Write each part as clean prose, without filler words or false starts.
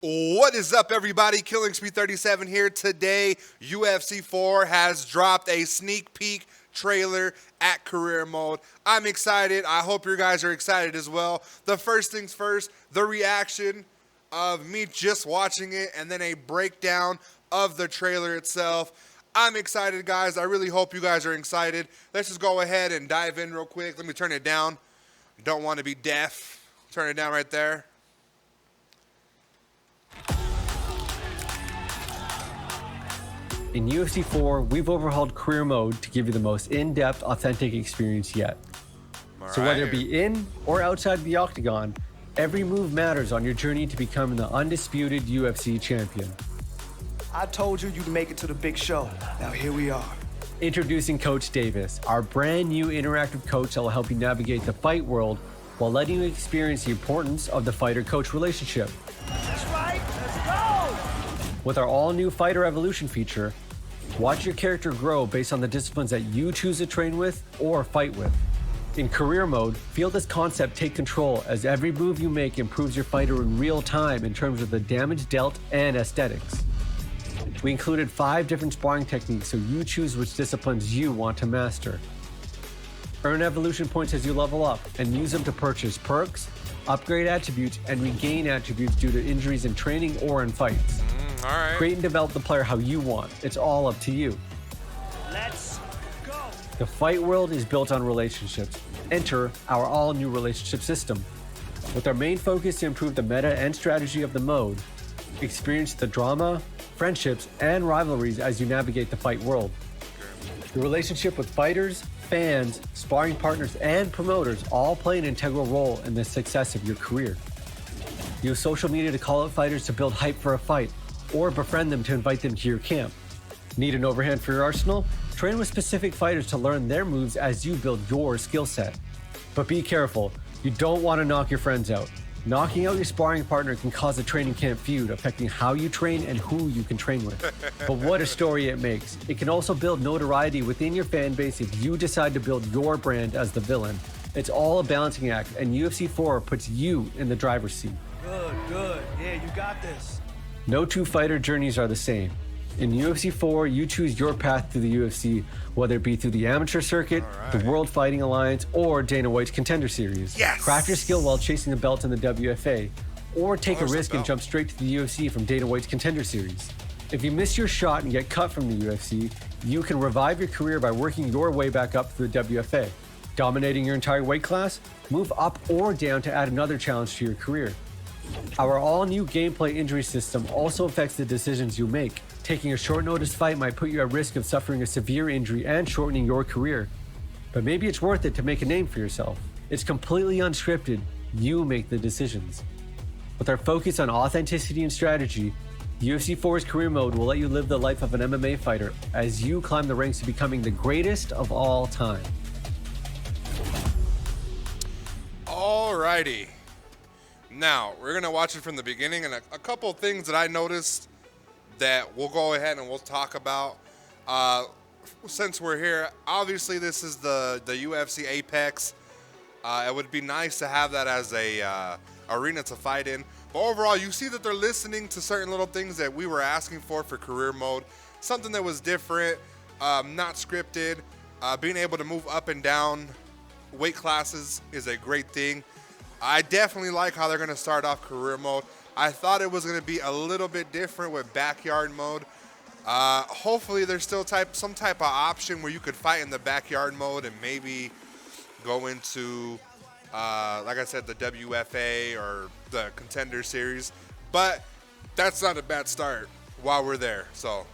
What is up, everybody? Killing Spree 37 here. Today, UFC 4 has dropped a sneak peek trailer at career mode. I'm excited. I hope you guys are excited as well. The first things first, the reaction of me just watching it and then a breakdown of the trailer itself. I'm excited, guys. I really hope you guys are excited. Let's just go ahead and dive in real quick. Let me turn it down. Don't want to be deaf. Turn it down right there. In UFC 4, we've overhauled career mode to give you the most in-depth, authentic experience yet. So whether it be in or outside the octagon, every move matters on your journey to becoming the undisputed UFC champion. I told you you'd make it to the big show. Now here we are. Introducing Coach Davis, our brand new interactive coach that will help you navigate the fight world while letting you experience the importance of the fighter-coach relationship. That's right. Let's go. With our all-new Fighter Evolution feature, watch your character grow based on the disciplines that you choose to train with or fight with. In career mode, feel this concept take control as every move you make improves your fighter in real time in terms of the damage dealt and aesthetics. We included 5 different sparring techniques so you choose which disciplines you want to master. Earn evolution points as you level up and use them to purchase perks, upgrade attributes, and regain attributes due to injuries in training or in fights. All right. Create and develop the player how you want. It's all up to you. Let's go. The fight world is built on relationships. Enter our all-new relationship system. With our main focus to improve the meta and strategy of the mode, experience the drama, friendships, and rivalries as you navigate the fight world. Your relationship with fighters, fans, sparring partners, and promoters all play an integral role in the success of your career. Use social media to call out fighters to build hype for a fight, or befriend them to invite them to your camp. Need an overhand for your arsenal? Train with specific fighters to learn their moves as you build your skill set. But be careful, you don't want to knock your friends out. Knocking out your sparring partner can cause a training camp feud, affecting how you train and who you can train with. But what a story it makes. It can also build notoriety within your fan base if you decide to build your brand as the villain. It's all a balancing act, and UFC 4 puts you in the driver's seat. Good. Yeah, you got this. No two fighter journeys are the same. In UFC 4, you choose your path through the UFC, whether it be through the amateur circuit, the World Fighting Alliance, or Dana White's Contender Series. Yes! Craft your skill while chasing the belt in the WFA, or take a risk and jump straight to the UFC from Dana White's Contender Series. If you miss your shot and get cut from the UFC, you can revive your career by working your way back up through the WFA. Dominating your entire weight class? Move up or down to add another challenge to your career. Our all-new gameplay injury system also affects the decisions you make. Taking a short-notice fight might put you at risk of suffering a severe injury and shortening your career. But maybe it's worth it to make a name for yourself. It's completely unscripted. You make the decisions. With our focus on authenticity and strategy, UFC 4's career mode will let you live the life of an MMA fighter as you climb the ranks to becoming the greatest of all time. Alrighty. Now, we're going to watch it from the beginning, and a couple of things that I noticed that we'll go ahead and we'll talk about. Since we're here, obviously this is the UFC Apex. It would be nice to have that as a arena to fight in. But overall, you see that they're listening to certain little things that we were asking for career mode. Something that was different, not scripted. Being able to move up and down weight classes is a great thing. I definitely like how they're going to start off career mode. I thought it was going to be a little bit different with backyard mode. Hopefully there's still some type of option where you could fight in the backyard mode and maybe go into, like I said, the WFA or the Contender Series. But that's not a bad start while we're there. So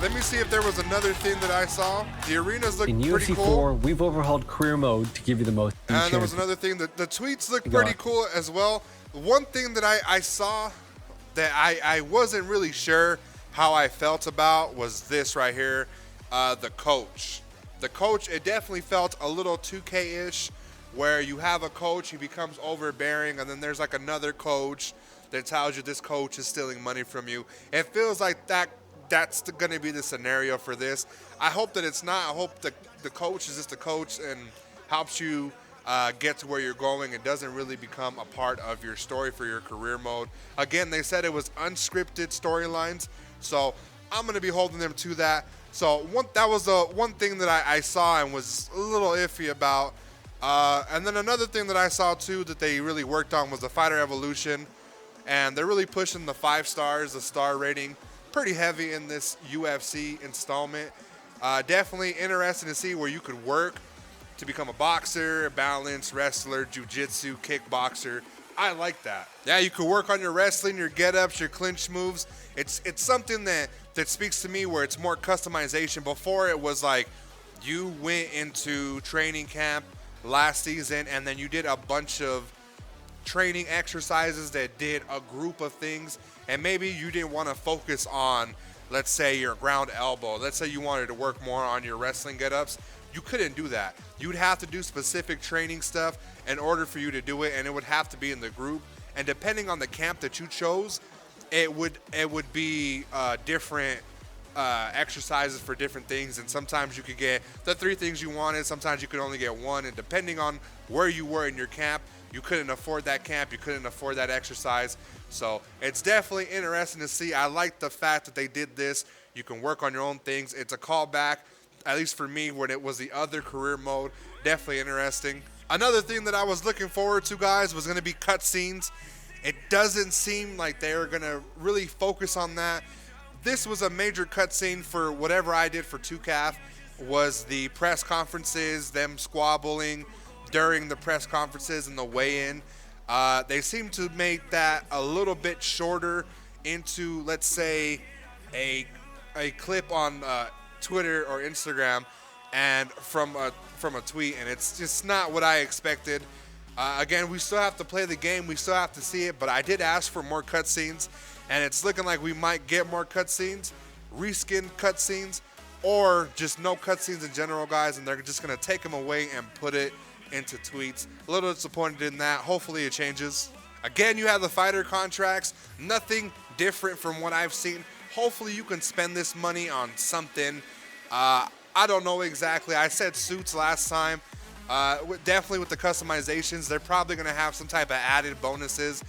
let me see if there was another thing that I saw. The arenas look In pretty UFC cool. 4, we've overhauled career mode to give you the most. And there was another thing, the tweets look pretty cool as well. One thing that I saw that I wasn't really sure how I felt about was this right here, the coach. The coach, it definitely felt a little 2K-ish, where you have a coach, he becomes overbearing, and then there's like another coach that tells you this coach is stealing money from you. It feels like that's going to be the scenario for this. I hope that it's not. I hope the coach is just a coach and helps you get to where you're going. It doesn't really become a part of your story for your career mode. Again, they said it was unscripted storylines, so I'm going to be holding them to that. So that was the one thing that I saw and was a little iffy about. And then another thing that I saw too that they really worked on was the fighter evolution, and they're really pushing the 5 stars, the star rating, pretty heavy in this UFC installment. Definitely interesting to see where you could work to become a boxer, a balance, wrestler, jiu-jitsu, kickboxer. I like that. Yeah, you could work on your wrestling, your get-ups, your clinch moves. It's something that speaks to me where it's more customization. Before it was like you went into training camp last season and then you did a bunch of training exercises that did a group of things, and maybe you didn't want to focus on, let's say, your ground elbow. Let's say you wanted to work more on your wrestling get-ups. You couldn't do that. You'd have to do specific training stuff in order for you to do it, and it would have to be in the group. And depending on the camp that you chose, it would be different exercises for different things. And sometimes you could get the 3 things you wanted. Sometimes you could only get 1. And depending on where you were in your camp, you couldn't afford that camp. You couldn't afford that exercise. So it's definitely interesting to see. I like the fact that they did this. You can work on your own things. It's a callback, at least for me, when it was the other career mode. Definitely interesting. Another thing that I was looking forward to, guys, was going to be cutscenes. It doesn't seem like they were going to really focus on that. This was a major cutscene for whatever I did for 2CAF, was the press conferences, them squabbling during the press conferences and the weigh-in. They seem to make that a little bit shorter into, let's say, a clip on Twitter or Instagram, and from a tweet, and it's just not what I expected. Again, we still have to play the game, we still have to see it, but I did ask for more cutscenes, and it's looking like we might get more cutscenes, reskin cutscenes, or just no cutscenes in general, guys, and they're just gonna take them away and put it into tweets. A little disappointed in that. Hopefully it changes. Again, you have the fighter contracts, nothing different from what I've seen. Hopefully you can spend this money on something. I don't know exactly. I said suits last time. Definitely with the customizations, they're probably going to have some type of added bonuses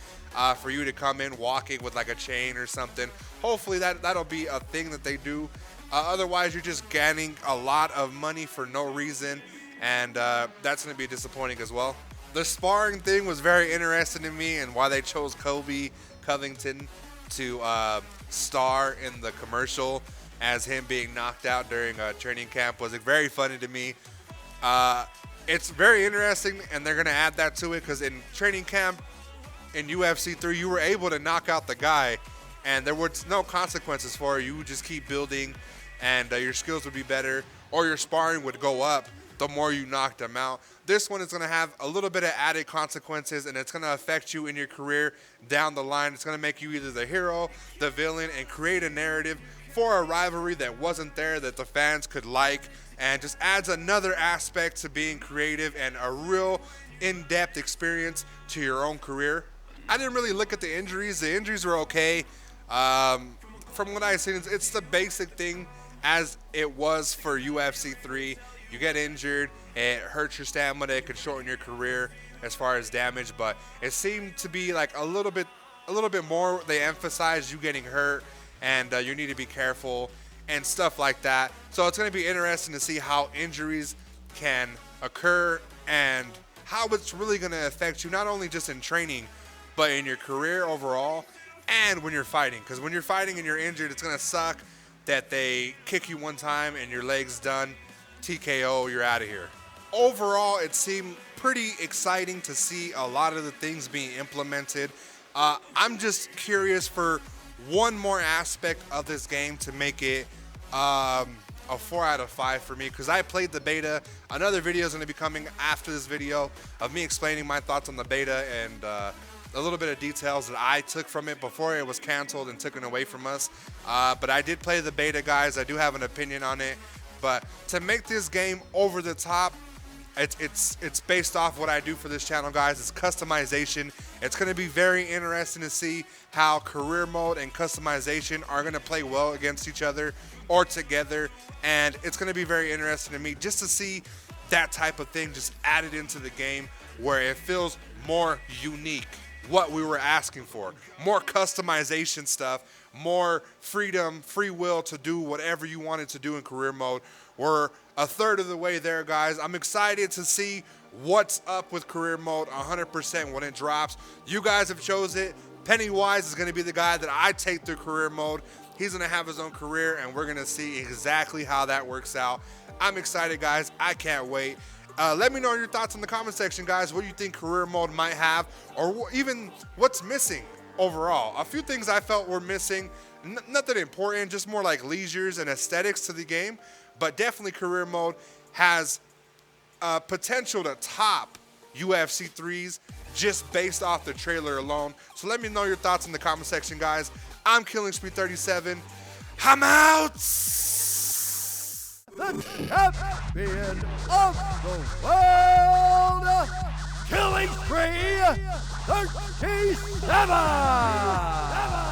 for you to come in walking with like a chain or something. Hopefully that'll be a thing that they do. Otherwise, you're just gaining a lot of money for no reason, and that's going to be disappointing as well. The sparring thing was very interesting to me, and why they chose Kobe Covington to star in the commercial as him being knocked out during a training camp was very funny to me. It's very interesting, and they're going to add that to it, because in training camp in UFC 3, you were able to knock out the guy, and there was no consequences for it. You would just keep building, and your skills would be better, or your sparring would go up the more you knocked them out. This one is going to have a little bit of added consequences, and it's going to affect you in your career down the line. It's going to make you either the hero, the villain, and create a narrative for a rivalry that wasn't there that the fans could like, and just adds another aspect to being creative and a real in-depth experience to your own career. I didn't really look at the injuries. The injuries were okay. From what I've seen, it's the basic thing as it was for UFC 3. You get injured, it hurts your stamina, it could shorten your career as far as damage, but it seemed to be like a little bit more. They emphasized you getting hurt, and you need to be careful and stuff like that. So it's going to be interesting to see how injuries can occur and how it's really going to affect you, not only just in training, but in your career overall and when you're fighting. Because when you're fighting and you're injured, it's going to suck that they kick you one time and your leg's done, TKO, you're out of here. Overall, it seemed pretty exciting to see a lot of the things being implemented. I'm just curious for one more aspect of this game to make it a 4 out of 5 for me, because I played the beta. Another video is going to be coming after this video of me explaining my thoughts on the beta and a little bit of details that I took from it before it was canceled and taken away from us. But I did play the beta, guys. I do have an opinion on it. But to make this game over the top, it's based off what I do for this channel, guys. It's customization. It's going to be very interesting to see how career mode and customization are going to play well against each other or together. And it's going to be very interesting to me just to see that type of thing just added into the game where it feels more unique, what we were asking for. More customization stuff, more freedom, free will to do whatever you wanted to do in career mode. We're a third of the way there, guys. I'm excited to see what's up with career mode 100% when it drops. You guys have chose it. Pennywise is going to be the guy that I take through career mode. He's going to have his own career, and we're going to see exactly how that works out. I'm excited, guys. I can't wait. Let me know your thoughts in the comment section, guys. What do you think career mode might have, or even what's missing overall? A few things I felt were missing. Nothing important, just more like leisures and aesthetics to the game. But definitely career mode has potential to top UFC 3s just based off the trailer alone. So let me know your thoughts in the comment section, guys. I'm Killing Spree 37. I'm out! The champion of the world, Killing Spree 37!